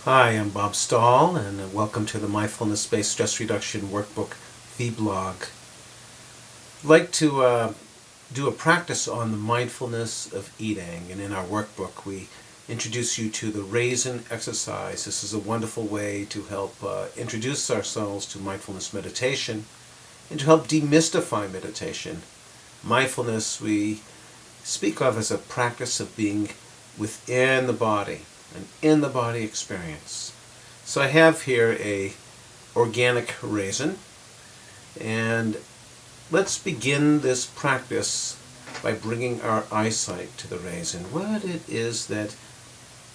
Hi, I'm Bob Stahl, and welcome to the Mindfulness-Based Stress Reduction Workbook vlog. I'd like to do a practice on the mindfulness of eating, and in our workbook we introduce you to the Raisin exercise. This is a wonderful way to help introduce ourselves to mindfulness meditation and to help demystify meditation. Mindfulness we speak of as a practice of being within the body, an in-the-body experience. So I have here a organic raisin, and let's begin this practice by bringing our eyesight to the raisin. What it is that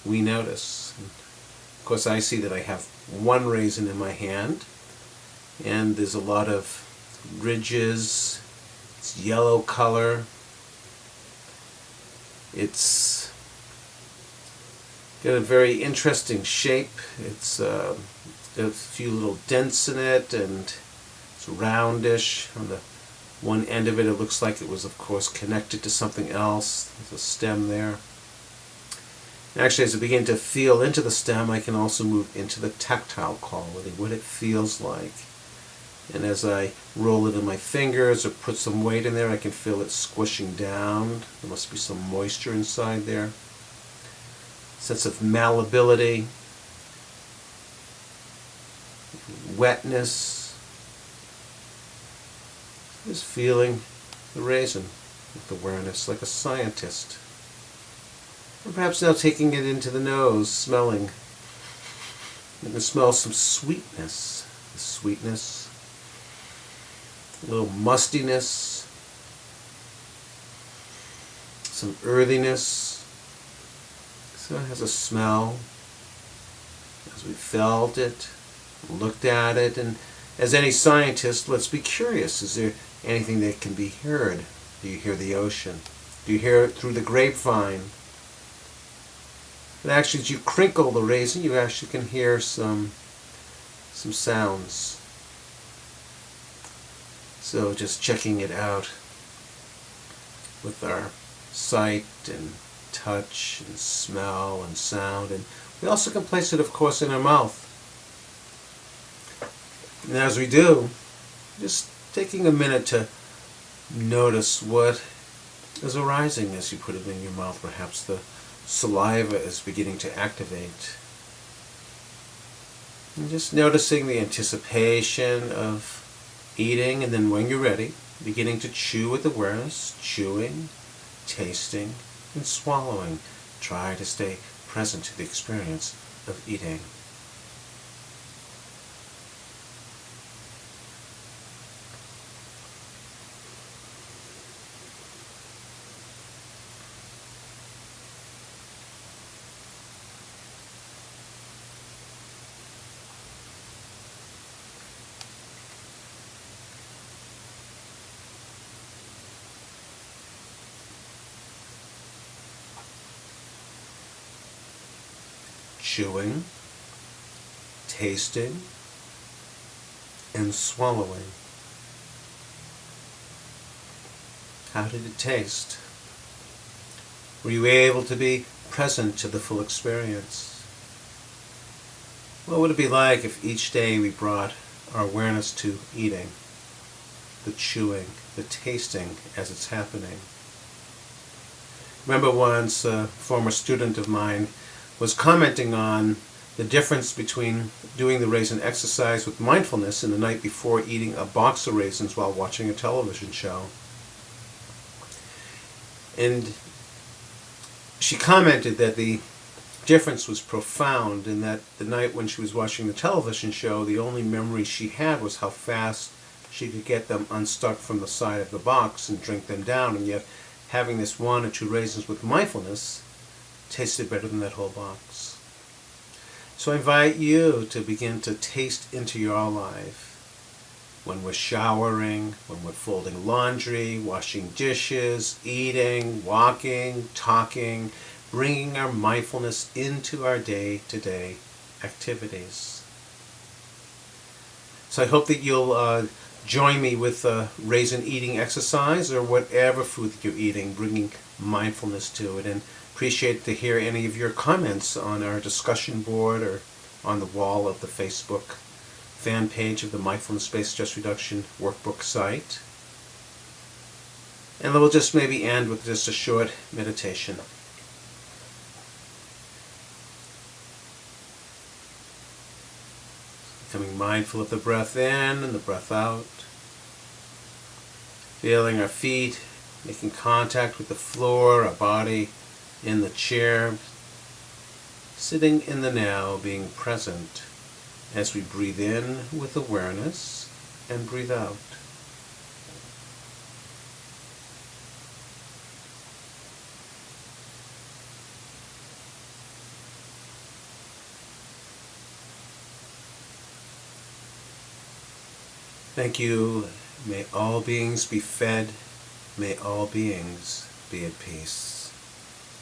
we notice. Of course, I see that I have one raisin in my hand, and there's a lot of ridges. It's yellow color. It's got a very interesting shape. It's got a few little dents in it, and it's roundish. On the one end of it, it looks like it was, of course, connected to something else. There's a stem there. And actually, as I begin to feel into the stem, I can also move into the tactile quality, what it feels like. And as I roll it in my fingers or put some weight in there, I can feel it squishing down. There must be some moisture inside there. Sense of malleability, wetness. Just feeling the raisin with awareness, like a scientist. Or perhaps now taking it into the nose, smelling. You can smell some sweetness. The sweetness, a little mustiness, some earthiness. So it has a smell. As we felt it, looked at it, and as any scientist, let's be curious. Is there anything that can be heard? Do you hear the ocean? Do you hear it through the grapevine? But actually, as you crinkle the raisin, you actually can hear some sounds. So just checking it out with our sight and touch and smell and sound, and we also can place it, of course, in our mouth. And as we do, just taking a minute to notice what is arising as you put it in your mouth. Perhaps the saliva is beginning to activate. And just noticing the anticipation of eating, and then when you're ready, beginning to chew with awareness, chewing, tasting, and swallowing. Try to stay present to the experience of eating. Chewing, tasting, and swallowing. How did it taste? Were you able to be present to the full experience? What would it be like if each day we brought our awareness to eating, the chewing, the tasting as it's happening? Remember once a former student of mine was commenting on the difference between doing the raisin exercise with mindfulness and the night before eating a box of raisins while watching a television show. And she commented that the difference was profound, and that the night when she was watching the television show, the only memory she had was how fast she could get them unstuck from the side of the box and drink them down, and yet having this one or two raisins with mindfulness tasted better than that whole box. So I invite you to begin to taste into your life. When we're showering, when we're folding laundry, washing dishes, eating, walking, talking, bringing our mindfulness into our day-to-day activities. So I hope that you'll join me with a raisin eating exercise, or whatever food that you're eating, bringing mindfulness to it. And appreciate to hear any of your comments on our discussion board, or on the wall of the Facebook fan page of the Mindfulness-Based Stress Reduction Workbook site. And then we'll just maybe end with just a short meditation. Becoming mindful of the breath in and the breath out. Feeling our feet making contact with the floor, our body in the chair. Sitting in the now, being present as we breathe in with awareness and breathe out. Thank you. May all beings be fed. May all beings be at peace.